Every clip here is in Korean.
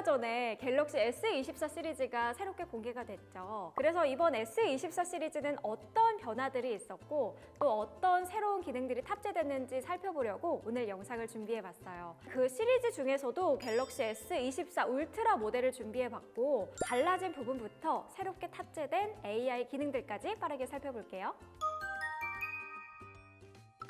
얼마 전에 갤럭시 S24 시리즈가 새롭게 공개가 됐죠. 그래서 이번 S24 시리즈는 어떤 변화들이 있었고 또 어떤 새로운 기능들이 탑재됐는지 살펴보려고 오늘 영상을 준비해봤어요. 그 시리즈 중에서도 갤럭시 S24 울트라 모델을 준비해봤고 달라진 부분부터 새롭게 탑재된 AI 기능들까지 빠르게 살펴볼게요.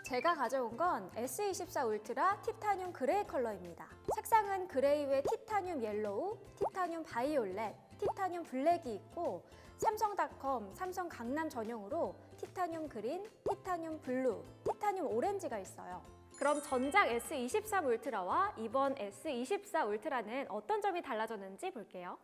제가 가져온 건 S24 울트라 티타늄 그레이 컬러입니다. 색상은 그레이 외 티타늄 옐로우, 티타늄 바이올렛, 티타늄 블랙이 있고 삼성닷컴, 삼성 강남 전용으로 티타늄 그린, 티타늄 블루, 티타늄 오렌지가 있어요. 그럼 전작 S23 울트라와 이번 S24 울트라는 어떤 점이 달라졌는지 볼게요.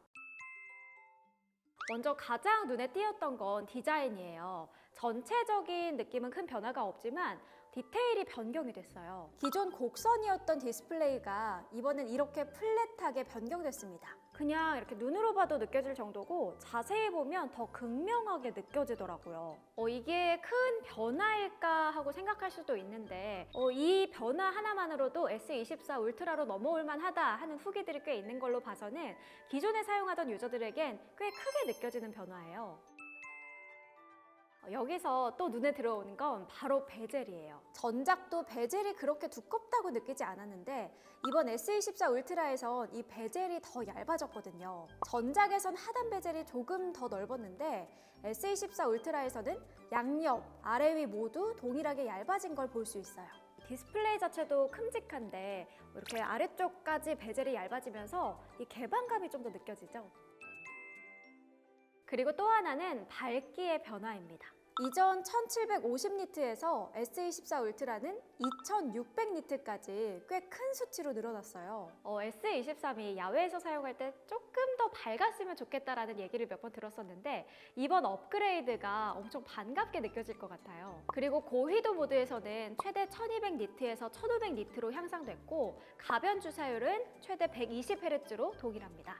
먼저 가장 눈에 띄었던 건 디자인이에요. 전체적인 느낌은 큰 변화가 없지만 디테일이 변경이 됐어요. 기존 곡선이었던 디스플레이가 이번엔 이렇게 플랫하게 변경됐습니다. 그냥 이렇게 눈으로 봐도 느껴질 정도고 자세히 보면 더 극명하게 느껴지더라고요. 이게 큰 변화일까 하고 생각할 수도 있는데 이 변화 하나만으로도 S24 울트라로 넘어올 만하다 하는 후기들이 꽤 있는 걸로 봐서는 기존에 사용하던 유저들에겐 꽤 크게 느껴지는 변화예요. 여기서 또 눈에 들어오는 건 바로 베젤이에요. 전작도 베젤이 그렇게 두껍다고 느끼지 않았는데 이번 S24 울트라에선 이 베젤이 더 얇아졌거든요. 전작에선 하단 베젤이 조금 더 넓었는데 S24 울트라에서는 양옆, 아래 위 모두 동일하게 얇아진 걸 볼 수 있어요. 디스플레이 자체도 큼직한데 이렇게 아래쪽까지 베젤이 얇아지면서 이 개방감이 좀 더 느껴지죠? 그리고 또 하나는 밝기의 변화입니다. 이전 1750니트에서 S24 울트라는 2600니트까지 꽤 큰 수치로 늘어났어요. S23이 야외에서 사용할 때 조금 더 밝았으면 좋겠다라는 얘기를 몇 번 들었었는데 이번 업그레이드가 엄청 반갑게 느껴질 것 같아요. 그리고 고희도 모드에서는 최대 1200니트에서 1500니트로 향상됐고 가변 주사율은 최대 120Hz로 동일합니다.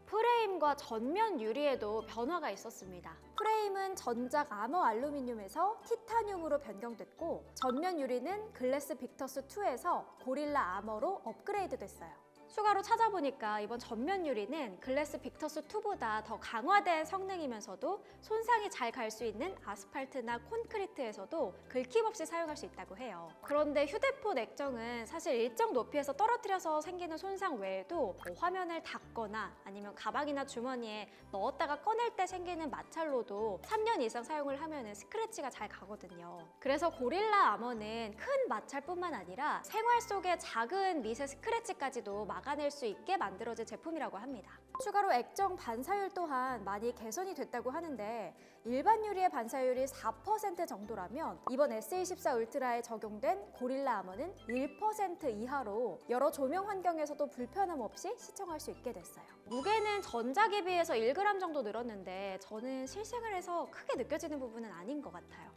프레임과 전면 유리에도 변화가 있었습니다. 프레임은 전작 아머 알루미늄에서 티타늄으로 변경됐고 전면 유리는 글래스 빅터스 2에서 고릴라 아머로 업그레이드 됐어요. 추가로 찾아보니까 이번 전면 유리는 글래스 빅터스 2보다 더 강화된 성능이면서도 손상이 잘 갈 수 있는 아스팔트나 콘크리트에서도 긁힘없이 사용할 수 있다고 해요. 그런데 휴대폰 액정은 사실 일정 높이에서 떨어뜨려서 생기는 손상 외에도 화면을 닫거나 아니면 가방이나 주머니에 넣었다가 꺼낼 때 생기는 마찰로도 3년 이상 사용을 하면 스크래치가 잘 가거든요. 그래서 고릴라 아머는 큰 마찰뿐만 아니라 생활 속의 작은 미세 스크래치까지도 막아낼 수 있게 만들어진 제품이라고 합니다. 추가로 액정 반사율 또한 많이 개선이 됐다고 하는데 일반 유리의 반사율이 4% 정도라면 이번 S24 울트라에 적용된 고릴라 아머는 1% 이하로 여러 조명 환경에서도 불편함 없이 시청할 수 있게 됐어요. 무게는 전작에 비해서 1g 정도 늘었는데 저는 실생활에서 크게 느껴지는 부분은 아닌 것 같아요.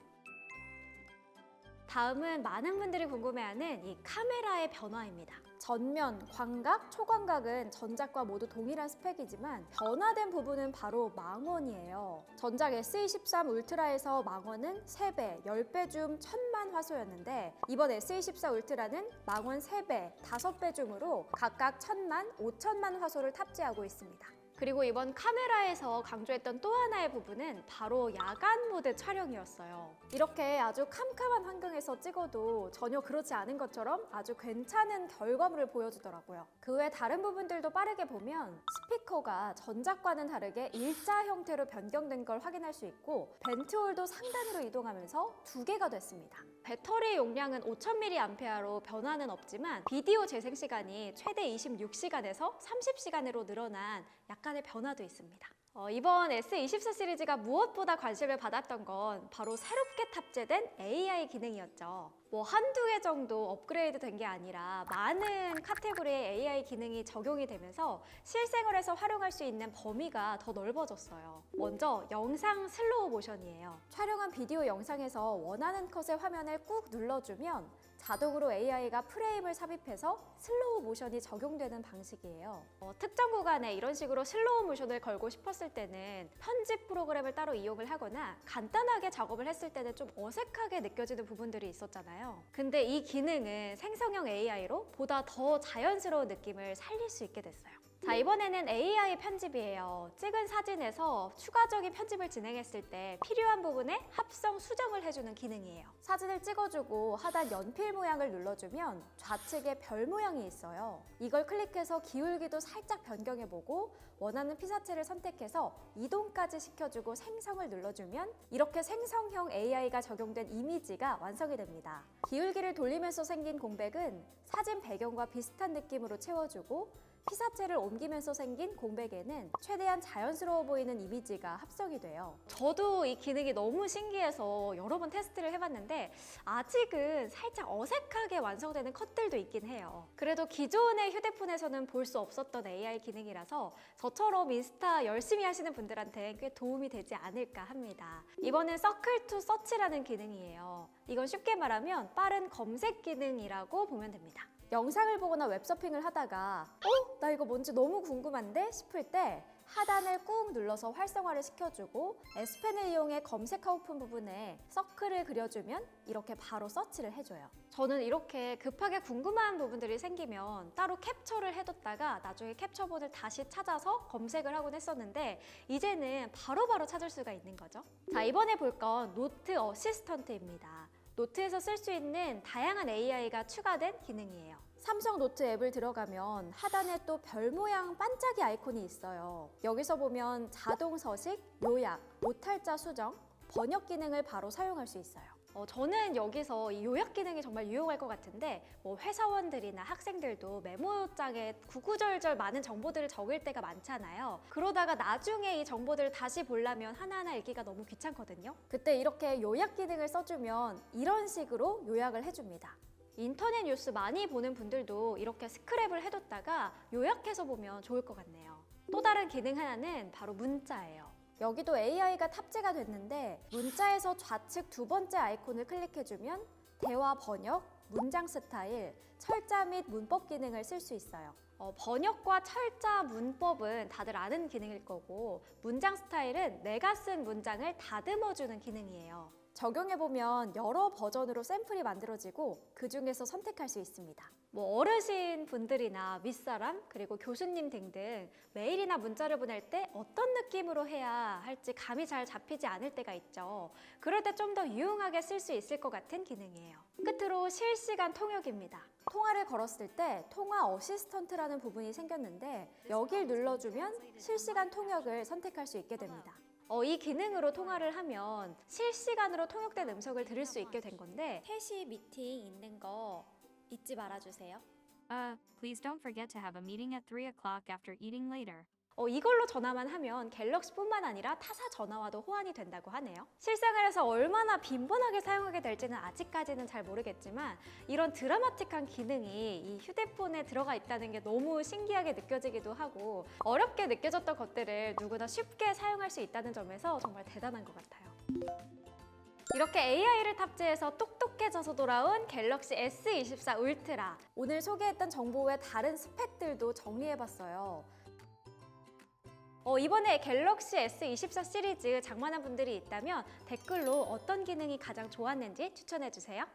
다음은 많은 분들이 궁금해하는 이 카메라의 변화입니다. 전면, 광각, 초광각은 전작과 모두 동일한 스펙이지만 변화된 부분은 바로 망원이에요. 전작 S23 울트라에서 망원은 3배, 10배 줌 1000만 화소였는데 이번 S24 울트라는 망원 3배, 5배 줌으로 각각 1000만, 5000만 화소를 탑재하고 있습니다. 그리고 이번 카메라에서 강조했던 또 하나의 부분은 바로 야간 모드 촬영이었어요. 이렇게 아주 캄캄한 환경에서 찍어도 전혀 그렇지 않은 것처럼 아주 괜찮은 결과물을 보여주더라고요. 그 외 다른 부분들도 빠르게 보면 스피커가 전작과는 다르게 일자 형태로 변경된 걸 확인할 수 있고 벤트홀도 상단으로 이동하면서 2개가 됐습니다. 배터리 용량은 5000mAh로 변화는 없지만 비디오 재생 시간이 최대 26시간에서 30시간으로 늘어난 약간의 변화도 있습니다. 이번 S24 시리즈가 무엇보다 관심을 받았던 건 바로 새롭게 탑재된 AI 기능이었죠. 한두 개 정도 업그레이드 된 게 아니라 많은 카테고리의 AI 기능이 적용이 되면서 실생활에서 활용할 수 있는 범위가 더 넓어졌어요. 먼저 영상 슬로우 모션이에요. 촬영한 비디오 영상에서 원하는 컷의 화면을 꾹 눌러주면 자동으로 AI가 프레임을 삽입해서 슬로우 모션이 적용되는 방식이에요. 특정 구간에 이런 식으로 슬로우 모션을 걸고 싶었을 때는 편집 프로그램을 따로 이용을 하거나 간단하게 작업을 했을 때는 좀 어색하게 느껴지는 부분들이 있었잖아요. 근데 이 기능은 생성형 AI로 보다 더 자연스러운 느낌을 살릴 수 있게 됐어요. 자, 이번에는 AI 편집이에요. 찍은 사진에서 추가적인 편집을 진행했을 때 필요한 부분에 합성 수정을 해주는 기능이에요. 사진을 찍어주고 하단 연필 모양을 눌러주면 좌측에 별 모양이 있어요. 이걸 클릭해서 기울기도 살짝 변경해보고 원하는 피사체를 선택해서 이동까지 시켜주고 생성을 눌러주면 이렇게 생성형 AI가 적용된 이미지가 완성이 됩니다. 기울기를 돌리면서 생긴 공백은 사진 배경과 비슷한 느낌으로 채워주고 피사체를 옮기면서 생긴 공백에는 최대한 자연스러워 보이는 이미지가 합성이 돼요. 저도 이 기능이 너무 신기해서 여러 번 테스트를 해봤는데 아직은 살짝 어색하게 완성되는 컷들도 있긴 해요. 그래도 기존의 휴대폰에서는 볼 수 없었던 AI 기능이라서 저처럼 인스타 열심히 하시는 분들한테 꽤 도움이 되지 않을까 합니다. 이번엔 서클 투 서치라는 기능이에요. 이건 쉽게 말하면 빠른 검색 기능이라고 보면 됩니다. 영상을 보거나 웹서핑을 하다가 나 이거 뭔지 너무 궁금한데 싶을 때 하단을 꾹 눌러서 활성화를 시켜주고 S펜을 이용해 검색하고 싶은 부분에 서클을 그려주면 이렇게 바로 서치를 해줘요. 저는 이렇게 급하게 궁금한 부분들이 생기면 따로 캡처를 해뒀다가 나중에 캡처본을 다시 찾아서 검색을 하곤 했었는데 이제는 바로바로 찾을 수가 있는 거죠. 자, 이번에 볼 건 노트 어시스턴트입니다. 노트에서 쓸 수 있는 다양한 AI가 추가된 기능이에요. 삼성 노트 앱을 들어가면 하단에 또 별 모양 반짝이 아이콘이 있어요. 여기서 보면 자동 서식, 요약, 오탈자 수정, 번역 기능을 바로 사용할 수 있어요. 저는 여기서 이 요약 기능이 정말 유용할 것 같은데 회사원들이나 학생들도 메모장에 구구절절 많은 정보들을 적을 때가 많잖아요. 그러다가 나중에 이 정보들을 다시 보려면 하나하나 읽기가 너무 귀찮거든요. 그때 이렇게 요약 기능을 써주면 이런 식으로 요약을 해줍니다. 인터넷 뉴스 많이 보는 분들도 이렇게 스크랩을 해뒀다가 요약해서 보면 좋을 것 같네요. 또 다른 기능 하나는 바로 문자예요. 여기도 AI가 탑재가 됐는데 문자에서 좌측 두 번째 아이콘을 클릭해주면 대화 번역, 문장 스타일, 철자 및 문법 기능을 쓸 수 있어요. 번역과 철자, 문법은 다들 아는 기능일 거고 문장 스타일은 내가 쓴 문장을 다듬어주는 기능이에요. 적용해보면 여러 버전으로 샘플이 만들어지고 그 중에서 선택할 수 있습니다. 어르신 분들이나 윗사람, 그리고 교수님 등등 메일이나 문자를 보낼 때 어떤 느낌으로 해야 할지 감이 잘 잡히지 않을 때가 있죠. 그럴 때 좀 더 유용하게 쓸 수 있을 것 같은 기능이에요. 끝으로 실시간 통역입니다. 통화를 걸었을 때 통화 어시스턴트라는 부분이 생겼는데 여길 눌러주면 실시간 통역을 선택할 수 있게 됩니다. 이 기능으로 통화를 하면 실시간으로 통역된 음성을 들을 수 있게 된 건데 3시 미팅 있는 거 잊지 말아주세요. Please don't forget to have a meeting at 3 o'clock after eating later. 이걸로 전화만 하면 갤럭시뿐만 아니라 타사 전화와도 호환이 된다고 하네요. 실생활에서 얼마나 빈번하게 사용하게 될지는 아직까지는 잘 모르겠지만 이런 드라마틱한 기능이 이 휴대폰에 들어가 있다는 게 너무 신기하게 느껴지기도 하고 어렵게 느껴졌던 것들을 누구나 쉽게 사용할 수 있다는 점에서 정말 대단한 것 같아요. 이렇게 AI를 탑재해서 똑똑해져서 돌아온 갤럭시 S24 울트라. 오늘 소개했던 정보 외 다른 스펙들도 정리해봤어요. 이번에 갤럭시 S24 시리즈 장만한 분들이 있다면 댓글로 어떤 기능이 가장 좋았는지 추천해주세요.